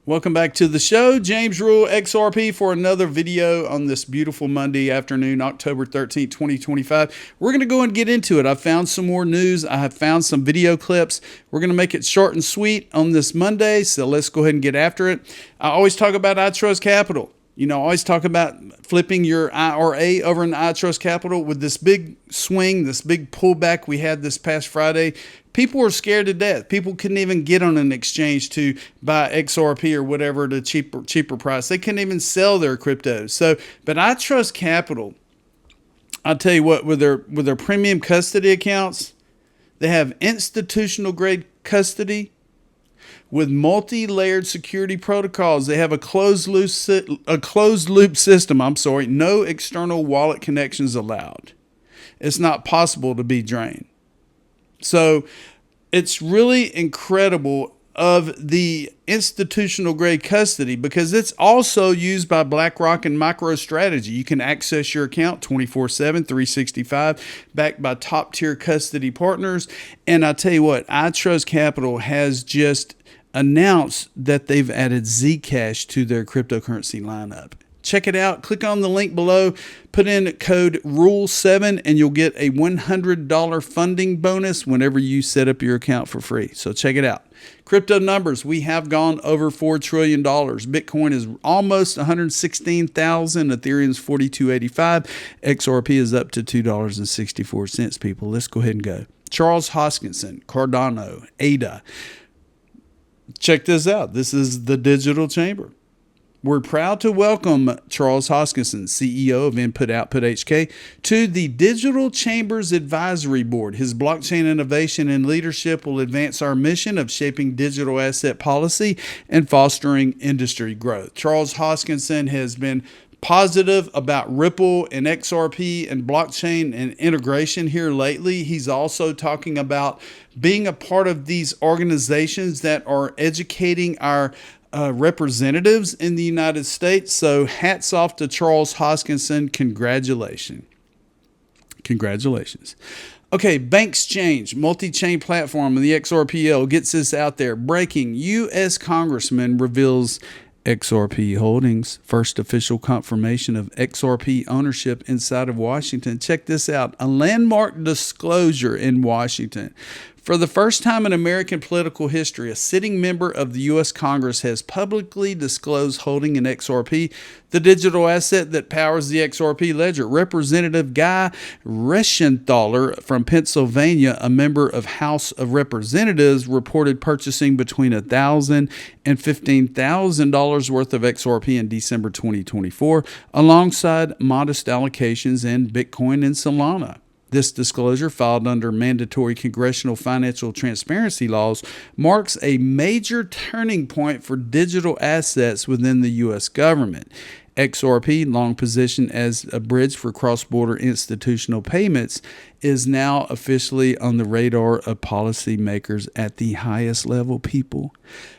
Welcome back to the show. James Rule, XRP, for another video on this beautiful Monday afternoon, October 13th, 2025. We're going to go and get into it. I found some more news. I have found some video clips. We're going to make it short and sweet on this Monday, so let's go ahead and get after it. I always talk about iTrustCapital. You know, I always talk about flipping your IRA over in iTrustCapital. With this big swing, this big pullback we had this past Friday, people were scared to death. People couldn't even get on an exchange to buy XRP or whatever at a cheaper price. They couldn't even sell their cryptos. But iTrustCapital, I'll tell you what, with their premium custody accounts, they have institutional grade custody with multi-layered security protocols. They have a closed loop system. No external wallet connections allowed. It's not possible to be drained. So it's really incredible of the institutional grade custody, because it's also used by BlackRock and MicroStrategy. You can access your account 24/7, 365, backed by top tier custody partners. And I tell you what, iTrustCapital has just announced that they've added Zcash to their cryptocurrency lineup. Check it out. Click on the link below. Put in code RULE7 and you'll get a $100 funding bonus whenever you set up your account for free. So check it out. Crypto numbers. We have gone over $4 trillion. Bitcoin is almost 116,000. Ethereum's 42.85. XRP is up to $2.64, people. Let's go ahead and go. Charles Hoskinson, Cardano, ADA. Check this out. This is the digital chamber. We're proud to welcome Charles Hoskinson, CEO of Input Output HK, to the Digital Chambers Advisory Board. His blockchain innovation and leadership will advance our mission of shaping digital asset policy and fostering industry growth. Charles Hoskinson has been positive about Ripple and XRP and blockchain and integration here lately. He's also talking about being a part of these organizations that are educating our representatives in the United States. So hats off to Charles Hoskinson. Congratulations. Okay, Bankschange, multi-chain platform of the XRPL, gets this out there. Breaking: U.S. Congressman reveals XRP holdings. First official confirmation of XRP ownership inside of Washington. Check this out. A landmark disclosure in Washington. For the first time in American political history, a sitting member of the U.S. Congress has publicly disclosed holding an XRP, the digital asset that powers the XRP ledger. Representative Guy Reschenthaler from Pennsylvania, a member of House of Representatives, reported purchasing between $1,000 and $15,000 worth of XRP in December 2024, alongside modest allocations in Bitcoin and Solana. This disclosure, filed under mandatory congressional financial transparency laws, marks a major turning point for digital assets within the U.S. government. XRP, long positioned as a bridge for cross-border institutional payments, is now officially on the radar of policymakers at the highest level, people.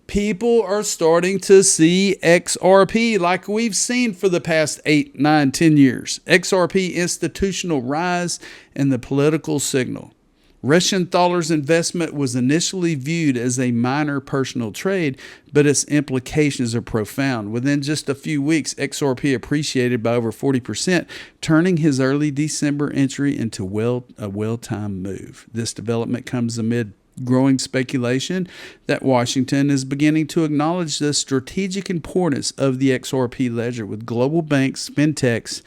People are starting to see XRP like we've seen for the past 8, 9, 10 years. XRP institutional rise and the political signal. Reschenthaler's investment was initially viewed as a minor personal trade, but its implications are profound. Within just a few weeks, XRP appreciated by over 40%, turning his early December entry into a well-timed move. This development comes amid growing speculation that Washington is beginning to acknowledge the strategic importance of the XRP ledger, with global banks, fintechs,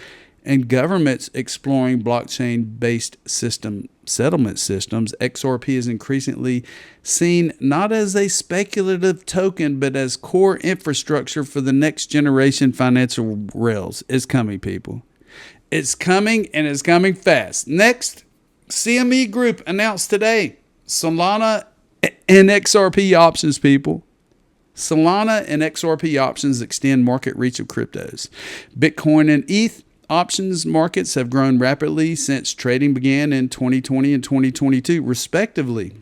and governments exploring blockchain-based settlement systems. XRP is increasingly seen not as a speculative token, but as core infrastructure for the next generation financial rails. It's coming, people. It's coming, and it's coming fast. Next, CME Group announced today Solana and XRP options, people. Solana and XRP options extend market reach of cryptos. Bitcoin and ETH options markets have grown rapidly since trading began in 2020 and 2022, respectively.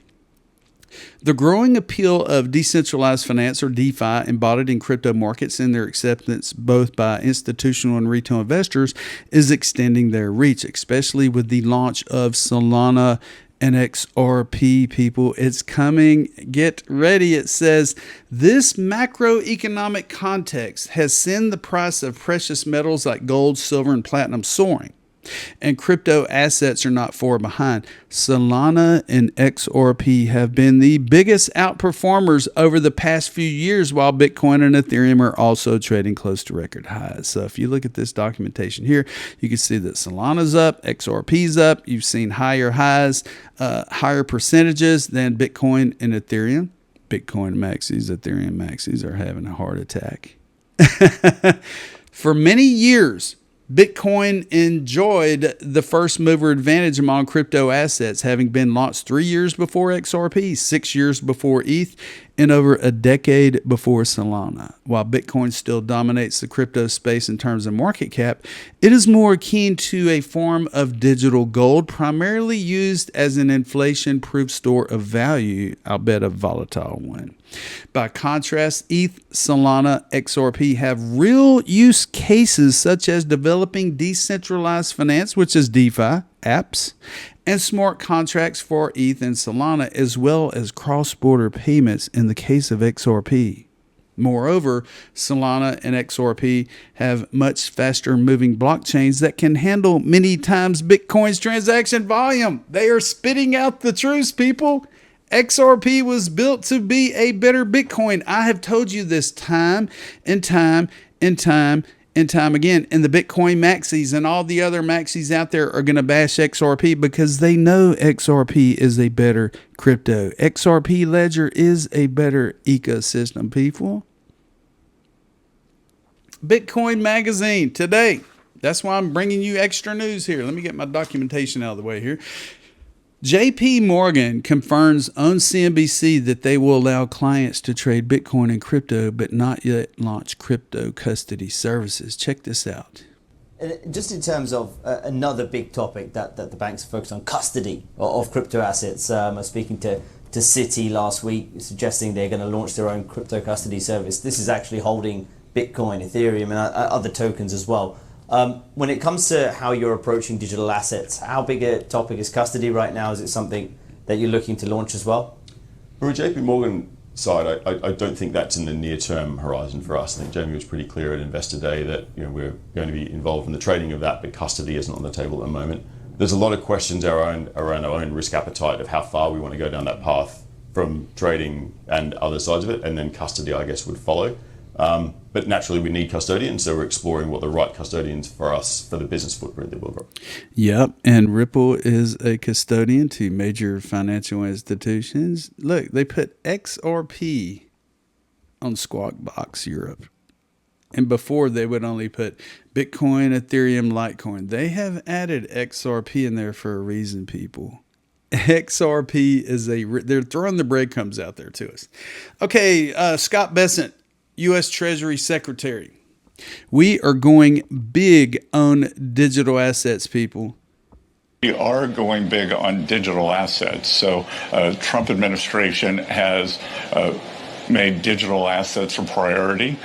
The growing appeal of decentralized finance, or DeFi, embodied in crypto markets and their acceptance both by institutional and retail investors is extending their reach, especially with the launch of Solana and XRP, people. It's coming. Get ready. It says, this macroeconomic context has sent the price of precious metals like gold, silver, and platinum soaring. And crypto assets are not far behind. Solana and XRP have been the biggest outperformers over the past few years, while Bitcoin and Ethereum are also trading close to record highs. So if you look at this documentation here, you can see that Solana's up, XRP's up. You've seen higher highs, higher percentages than Bitcoin and Ethereum. Bitcoin maxis, Ethereum maxis are having a heart attack. For many years, Bitcoin enjoyed the first mover advantage among crypto assets, having been launched 3 years before XRP, 6 years before ETH, and over a decade before Solana. While Bitcoin still dominates the crypto space in terms of market cap, it is more akin to a form of digital gold, primarily used as an inflation-proof store of value, albeit a volatile one. By contrast, ETH, Solana, XRP have real use cases such as developing decentralized finance, which is DeFi, apps, and smart contracts for ETH and Solana, as well as cross-border payments in the case of XRP. Moreover, Solana and XRP have much faster moving blockchains that can handle many times Bitcoin's transaction volume. They are spitting out the truth, people. XRP was built to be a better Bitcoin. I have told you this time and time and time and time again. And the Bitcoin maxis and all the other maxis out there are going to bash XRP because they know XRP is a better crypto. XRP Ledger is a better ecosystem, people. Bitcoin Magazine today. That's why I'm bringing you extra news here. Let me get my documentation out of the way here. JP Morgan confirms on CNBC that they will allow clients to trade Bitcoin and crypto, but not yet launch crypto custody services. Check this out. Just in terms of another big topic that the banks are focused on, custody of crypto assets. I was speaking to Citi last week, suggesting they're going to launch their own crypto custody service. This is actually holding Bitcoin, Ethereum, and other tokens as well. When it comes to how you're approaching digital assets, how big a topic is custody right now? Is it something that you're looking to launch as well? From a JP Morgan side, I don't think that's in the near-term horizon for us. I think Jamie was pretty clear at Investor Day that we're going to be involved in the trading of that, but custody isn't on the table at the moment. There's a lot of questions around our own risk appetite of how far we want to go down that path from trading and other sides of it, and then custody, I guess, would follow. But naturally, we need custodians, so we're exploring what the right custodians for us for the business footprint that we'll grow. Yep, and Ripple is a custodian to major financial institutions. Look, they put XRP on Squawk Box Europe. And before, they would only put Bitcoin, Ethereum, Litecoin. They have added XRP in there for a reason, people. XRP is they're throwing the breadcrumbs out there to us. Okay, Scott Bessent, U.S. Treasury Secretary. We are going big on digital assets, people. We are going big on digital assets. So Trump administration has made digital assets a priority.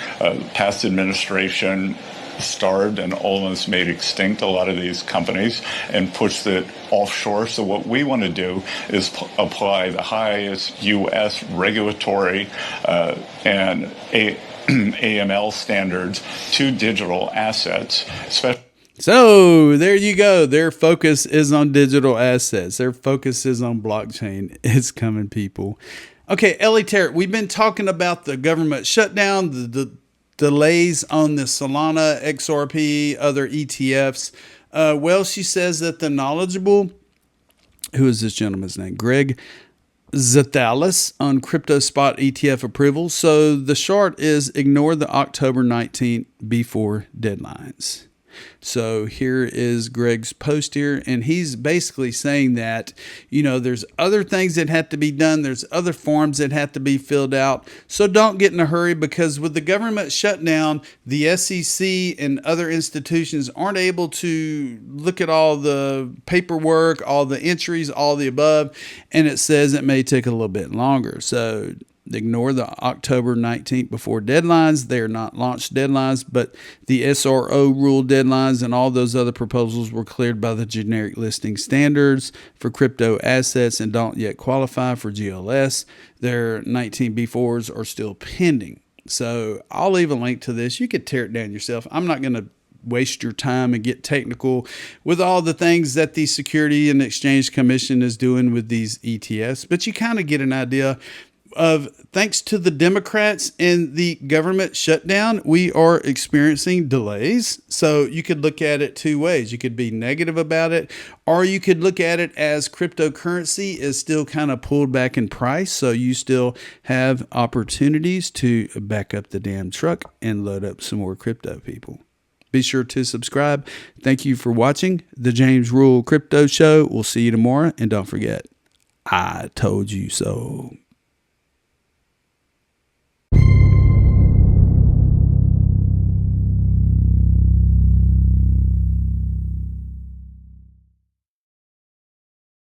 Past administration starved and almost made extinct a lot of these companies and pushed it offshore. So what we want to do is apply the highest U.S. regulatory and AML standards to digital assets, especially. So there you go. Their focus is on digital assets. Their focus is on blockchain. It's coming, people. Okay, Ellie Tarrant, we've been talking about the government shutdown, the delays on the Solana, XRP, other ETFs. Well, she says that the knowledgeable, who is this gentleman's name? Greg Zatalis on crypto spot ETF approval. So the short is ignore the October 19th before deadlines. So here is Greg's post here, and he's basically saying that, there's other things that have to be done. There's other forms that have to be filled out. So don't get in a hurry, because with the government shutdown, the SEC and other institutions aren't able to look at all the paperwork, all the entries, all the above. And it says it may take a little bit longer. So Ignore the October 19th before deadlines. They are not launch deadlines, but the SRO rule deadlines and all those other proposals were cleared by the generic listing standards for crypto assets and don't yet qualify for GLS. Their 19B4s are still pending. So I'll leave a link to this. You could tear it down yourself. I'm not going to waste your time and get technical with all the things that the Security and Exchange Commission is doing with these ETFs, but you kind of get an idea of, thanks to the Democrats and the government shutdown, we are experiencing delays. So you could look at it two ways. You could be negative about it, or you could look at it as cryptocurrency is still kind of pulled back in price. So you still have opportunities to back up the damn truck and load up some more crypto, people. Be sure to subscribe. Thank you for watching the James Rule Crypto Show. We'll see you tomorrow. And don't forget, I told you so.